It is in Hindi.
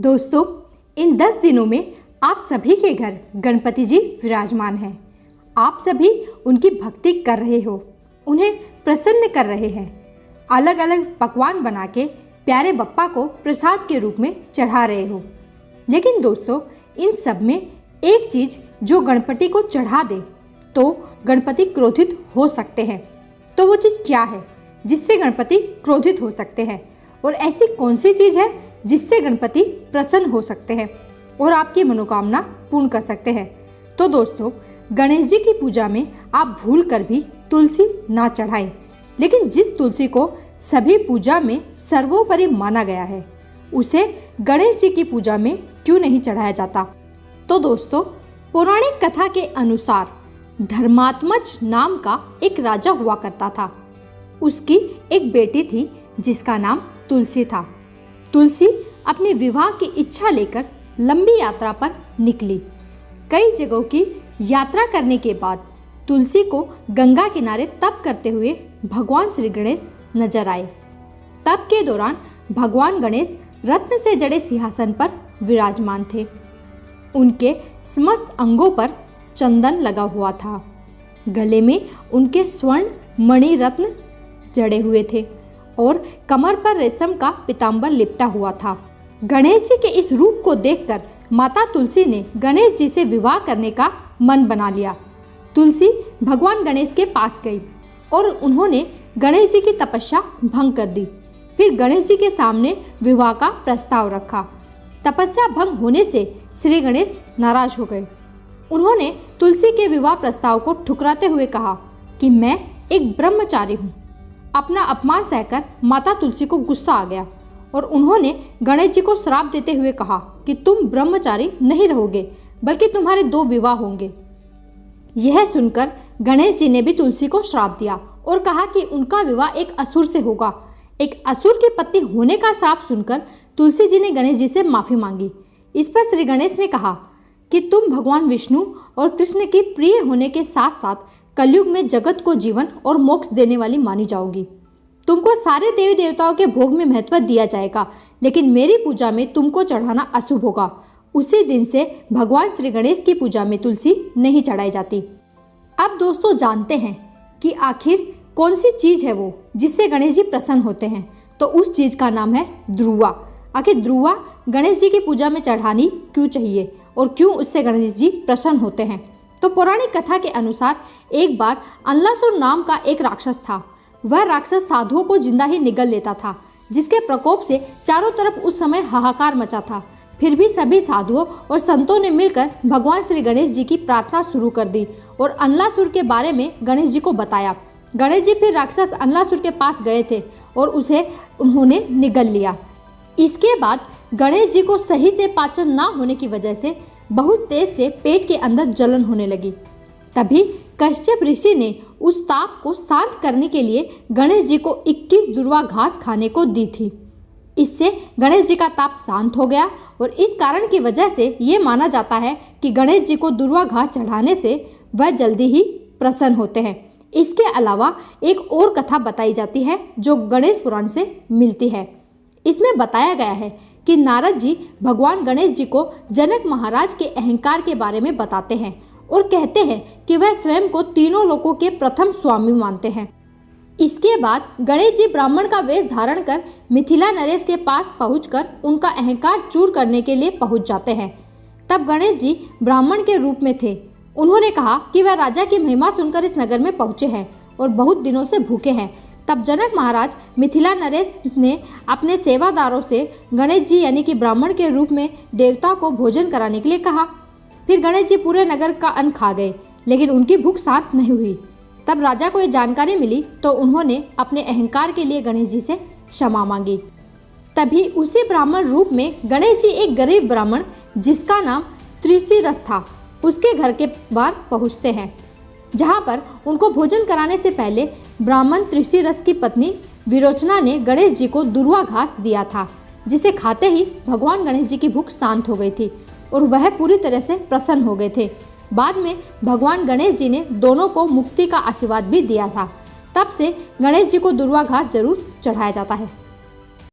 दोस्तों, इन 10 दिनों में आप सभी के घर गणपति जी विराजमान हैं। आप सभी उनकी भक्ति कर रहे हो, उन्हें प्रसन्न कर रहे हैं। अलग अलग पकवान बना के प्यारे बप्पा को प्रसाद के रूप में चढ़ा रहे हो। लेकिन दोस्तों, इन सब में एक चीज़ जो गणपति को चढ़ा दे तो गणपति क्रोधित हो सकते हैं। तो वो चीज़ क्या है जिससे गणपति क्रोधित हो सकते हैं, और ऐसी कौन सी चीज़ है जिससे गणपति प्रसन्न हो सकते हैं और आपकी मनोकामना पूर्ण कर सकते हैं? तो दोस्तों, गणेश जी की पूजा में आप भूल कर भी तुलसी ना चढ़ाएं। लेकिन जिस तुलसी को सभी पूजा में सर्वोपरि माना गया है, उसे गणेश जी की पूजा में क्यों नहीं चढ़ाया जाता? तो दोस्तों, पौराणिक कथा के अनुसार धर्मात्मज नाम का एक राजा हुआ करता था। उसकी एक बेटी थी जिसका नाम तुलसी था। तुलसी अपने विवाह की इच्छा लेकर लंबी यात्रा पर निकली। कई जगहों की यात्रा करने के बाद तुलसी को गंगा किनारे तप करते हुए भगवान श्री गणेश नजर आए। तप के दौरान भगवान गणेश रत्न से जड़े सिंहासन पर विराजमान थे। उनके समस्त अंगों पर चंदन लगा हुआ था। गले में उनके स्वर्ण मणि रत्न जड़े हुए थे और कमर पर रेशम का पीतांबर लिपटा हुआ था। गणेश जी के इस रूप को देखकर माता तुलसी ने गणेश जी से विवाह करने का मन बना लिया। तुलसी भगवान गणेश के पास गई और उन्होंने गणेश जी की तपस्या भंग कर दी। फिर गणेश जी के सामने विवाह का प्रस्ताव रखा। तपस्या भंग होने से श्री गणेश नाराज हो गए। उन्होंने तुलसी के विवाह प्रस्ताव को ठुकराते हुए कहा कि मैं एक ब्रह्मचारी हूँ। अपना अपमान सहकर माता तुलसी को गुस्सा आ गया और उन्होंने गणेश जी को श्राप देते हुए कहा कि तुम ब्रह्मचारी नहीं रहोगे, बल्कि तुम्हारे 2 विवाह होंगे। यह सुनकर गणेश जी ने भी तुलसी को श्राप दिया और कहा कि उनका विवाह एक असुर से होगा। एक असुर की पत्नी होने का श्राप सुनकर तुलसी जी ने गणेश जी से माफ़ी मांगी। इस पर श्री गणेश ने कहा कि तुम भगवान विष्णु और कृष्ण की प्रिय होने के साथ साथ कलयुग में जगत को जीवन और मोक्ष देने वाली मानी जाओगी। तुमको सारे देवी देवताओं के भोग में महत्व दिया जाएगा, लेकिन मेरी पूजा में तुमको चढ़ाना अशुभ होगा। उसी दिन से भगवान श्री गणेश की पूजा में तुलसी नहीं चढ़ाई जाती। अब दोस्तों, जानते हैं कि आखिर कौन सी चीज़ है वो जिससे गणेश जी प्रसन्न होते हैं। तो उस चीज़ का नाम है ध्रुवा। आखिर ध्रुवा गणेश जी की पूजा में चढ़ानी क्यों चाहिए और क्यों उससे गणेश जी प्रसन्न होते हैं? तो पौराणिक कथा के अनुसार एक बार अनलासुर नाम का एक राक्षस था। वह राक्षस साधुओं को जिंदा ही निगल लेता था, जिसके प्रकोप से चारों तरफ उस समय हाहाकार मचा था। फिर भी सभी साधुओं और संतों ने मिलकर भगवान श्री गणेश जी की प्रार्थना शुरू कर दी और अनलासुर के बारे में गणेश जी को बताया। गणेश जी फिर राक्षस अनलासुर के पास गए थे और उसे उन्होंने निगल लिया। इसके बाद गणेश जी को सही से पाचन ना होने की वजह से बहुत तेज से पेट के अंदर जलन होने लगी। तभी कश्यप ऋषि ने उस ताप को शांत करने के लिए गणेश जी को 21 दुर्वा घास खाने को दी थी। इससे गणेश जी का ताप शांत हो गया और इस कारण की वजह से ये माना जाता है कि गणेश जी को दुर्वा घास चढ़ाने से वह जल्दी ही प्रसन्न होते हैं। इसके अलावा एक और कथा बताई जाती है जो गणेश पुराण से मिलती है। इसमें बताया गया है कि नारद जी भगवान गणेश जी को जनक महाराज के अहंकार के बारे में बताते हैं और कहते हैं कि वह स्वयं को तीनों लोकों के प्रथम स्वामी मानते हैं। इसके बाद गणेश जी ब्राह्मण का वेश धारण कर मिथिला नरेश के पास पहुंचकर उनका अहंकार चूर करने के लिए पहुंच जाते हैं। तब गणेश जी ब्राह्मण के रूप में थे। उन्होंने कहा कि वह राजा की महिमा सुनकर इस नगर में पहुंचे हैं और बहुत दिनों से भूखे हैं। तब जनक महाराज मिथिला नरेश ने अपने सेवादारों से गणेश जी यानी कि ब्राह्मण के रूप में देवता को भोजन कराने के लिए कहा। फिर गणेश जी पूरे नगर का अन्न खा गए, लेकिन उनकी भूख शांत नहीं हुई। तब राजा को ये जानकारी मिली तो उन्होंने अपने अहंकार के लिए गणेश जी से क्षमा मांगी। तभी उसी ब्राह्मण रूप में गणेश जी एक गरीब ब्राह्मण जिसका नाम त्रिशिरस था, उसके घर के बाहर पहुँचते हैं, जहाँ पर उनको भोजन कराने से पहले ब्राह्मण त्रिशिरस की पत्नी विरोचना ने गणेश जी को दुर्वा घास दिया था, जिसे खाते ही भगवान गणेश जी की भूख शांत हो गई थी और वह पूरी तरह से प्रसन्न हो गए थे। बाद में भगवान गणेश जी ने दोनों को मुक्ति का आशीर्वाद भी दिया था। तब से गणेश जी को दुर्वा घास जरूर चढ़ाया जाता है।